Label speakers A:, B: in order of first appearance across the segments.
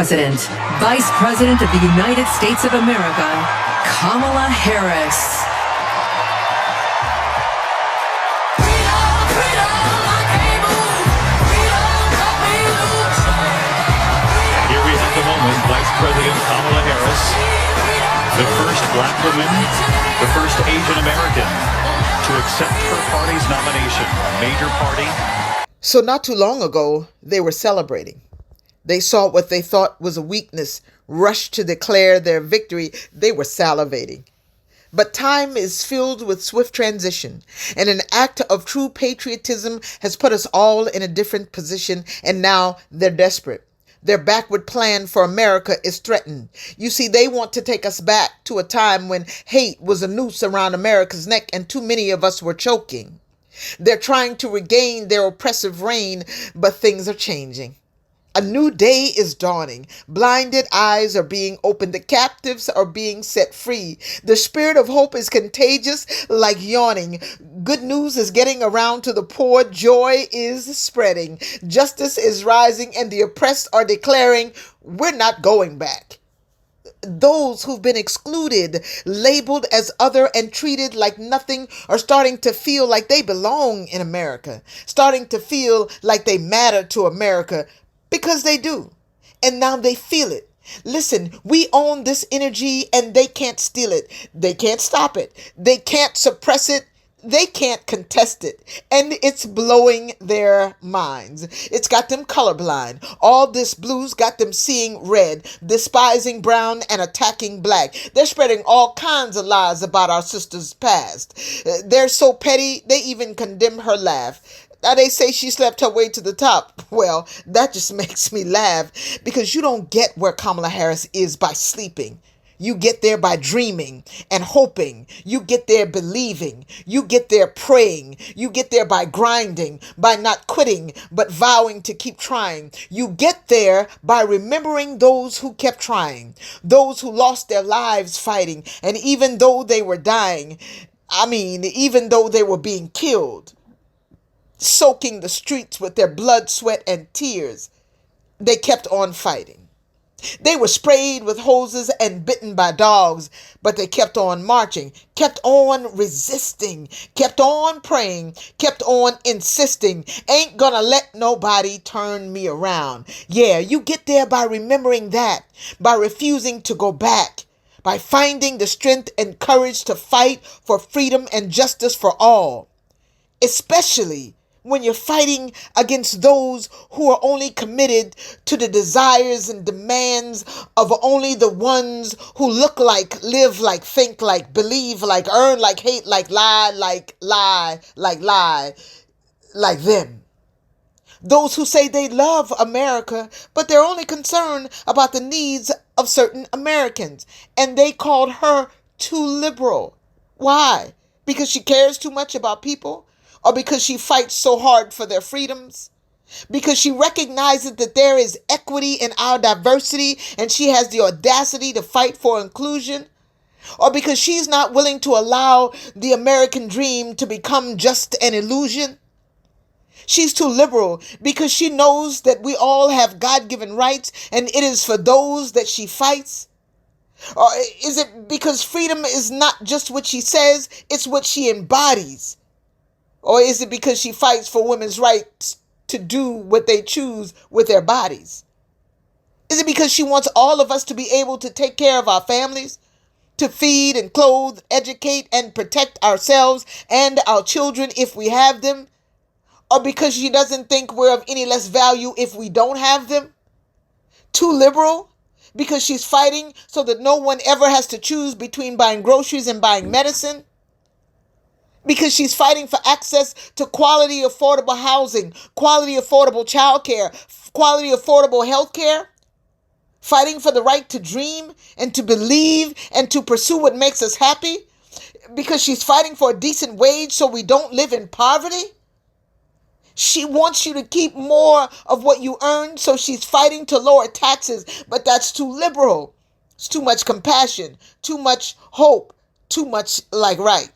A: President, Vice President of the United States of America, Kamala Harris.
B: Here we have the moment, Vice President Kamala Harris, the first black woman, the first Asian American to accept her party's nomination, a major party.
C: So not too long ago, they were celebrating. They saw what they thought was a weakness, rushed to declare their victory. They were salivating. But time is filled with swift transition, and an act of true patriotism has put us all in a different position, and now they're desperate. Their backward plan for America is threatened. You see, they want to take us back to a time when hate was a noose around America's neck and too many of us were choking. They're trying to regain their oppressive reign, but things are changing. A new day is dawning. Blinded eyes are being opened. The captives are being set free. The spirit of hope is contagious like yawning. Good news is getting around to the poor. Joy is spreading. Justice is rising and the oppressed are declaring, we're not going back. Those who've been excluded, labeled as other and treated like nothing are starting to feel like they belong in America, starting to feel like they matter to America. Because they do. And now they feel it. Listen, we own this energy and they can't steal it. They can't stop it. They can't suppress it. They can't contest it. And it's blowing their minds. It's got them colorblind. All this blue's got them seeing red, despising brown and attacking black. They're spreading all kinds of lies about our sister's past. They're so petty, they even condemn her laugh. Now they say she slept her way to the top. Well, that just makes me laugh because you don't get where Kamala Harris is by sleeping. You get there by dreaming and hoping. You get there believing. You get there praying. You get there by grinding, by not quitting, but vowing to keep trying. You get there by remembering those who kept trying, those who lost their lives fighting. And even though they were dying, even though they were being killed, soaking the streets with their blood, sweat, and tears, they kept on fighting. They were sprayed with hoses and bitten by dogs, but they kept on marching, kept on resisting, kept on praying, kept on insisting. Ain't gonna let nobody turn me around. Yeah, you get there by remembering that, by refusing to go back, by finding the strength and courage to fight for freedom and justice for all, especially when you're fighting against those who are only committed to the desires and demands of only the ones who look like, live like, think like, believe like, earn like, hate like, lie like them. Those who say they love America, but they're only concerned about the needs of certain Americans. And they called her too liberal. Why? Because she cares too much about people? Or because she fights so hard for their freedoms? Because she recognizes that there is equity in our diversity and she has the audacity to fight for inclusion? Or because she's not willing to allow the American dream to become just an illusion? She's too liberal because she knows that we all have God-given rights and it is for those that she fights? Or is it because freedom is not just what she says, it's what she embodies? Or is it because she fights for women's rights to do what they choose with their bodies? Is it because she wants all of us to be able to take care of our families, to feed and clothe, educate and protect ourselves and our children if we have them? Or because she doesn't think we're of any less value if we don't have them? Too liberal? Because she's fighting so that no one ever has to choose between buying groceries and buying medicine? Because she's fighting for access to quality, affordable housing, quality, affordable childcare, quality, affordable healthcare, fighting for the right to dream and to believe and to pursue what makes us happy, because she's fighting for a decent wage so we don't live in poverty. She wants you to keep more of what you earn, so she's fighting to lower taxes, but that's too liberal. It's too much compassion, too much hope, too much like right.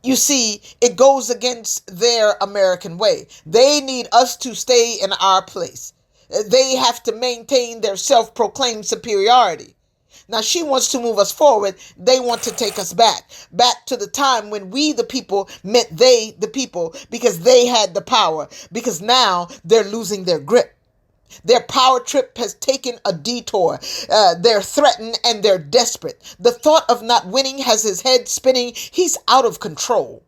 C: You see, it goes against their American way. They need us to stay in our place. They have to maintain their self-proclaimed superiority. Now she wants to move us forward. They want to take us back to the time when we, the people, meant they, the people, because they had the power, because now they're losing their grip. Their power trip has taken a detour. They're threatened and they're desperate. The thought of not winning has his head spinning. He's out of control.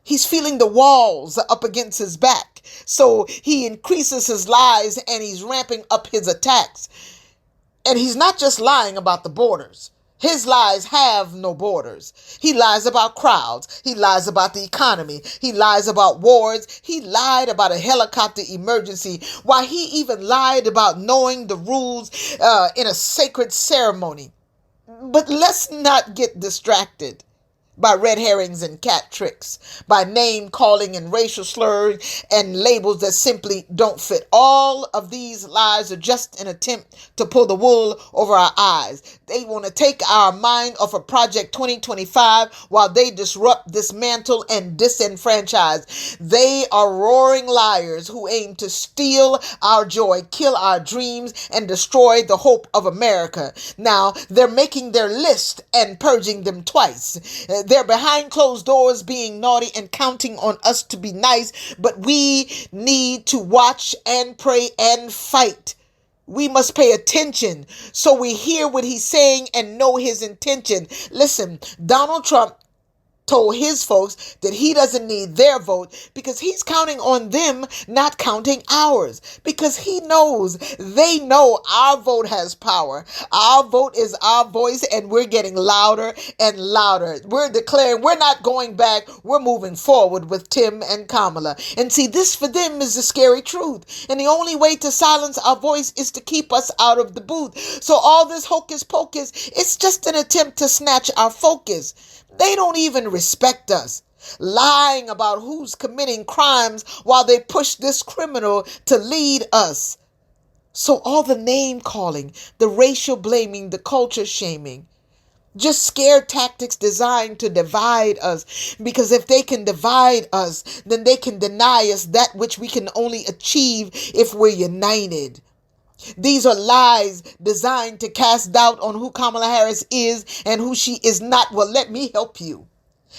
C: He's feeling the walls up against his back. So he increases his lies and he's ramping up his attacks. And he's not just lying about the borders. His lies have no borders. He lies about crowds. He lies about the economy. He lies about wars. He lied about a helicopter emergency. Why, he even lied about knowing the rules in a sacred ceremony. But let's not get distracted by red herrings and cat tricks, by name calling and racial slurs and labels that simply don't fit. All of these lies are just an attempt to pull the wool over our eyes. They want to take our mind off of Project 2025 while they disrupt, dismantle, and disenfranchise. They are roaring liars who aim to steal our joy, kill our dreams, and destroy the hope of America. Now, they're making their list and purging them twice. They're behind closed doors being naughty and counting on us to be nice, but we need to watch and pray and fight. We must pay attention so we hear what he's saying and know his intention. Listen, Donald Trump told his folks that he doesn't need their vote because he's counting on them, not counting ours, because he knows they know our vote has power. Our vote is our voice, and we're getting louder and louder. We're declaring we're not going back. We're moving forward with Tim and Kamala. And see, this for them is the scary truth. And the only way to silence our voice is to keep us out of the booth. So all this hocus pocus, it's just an attempt to snatch our focus. They don't even respect us, lying about who's committing crimes while they push this criminal to lead us. So all the name calling, the racial blaming, the culture shaming, just scare tactics designed to divide us. Because if they can divide us, then they can deny us that which we can only achieve if we're united. These are lies designed to cast doubt on who Kamala Harris is and who she is not. Well, let me help you.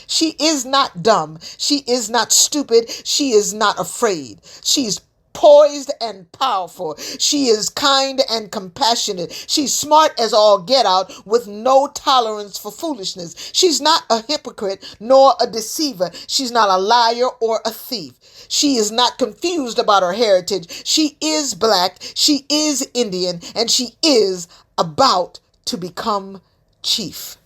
C: She is not dumb. She is not stupid. She is not afraid. She's poised and powerful. She is kind and compassionate. She's smart as all get out with no tolerance for foolishness. She's not a hypocrite nor a deceiver. She's not a liar or a thief. She is not confused about her heritage. She is black. She is Indian, and she is about to become chief.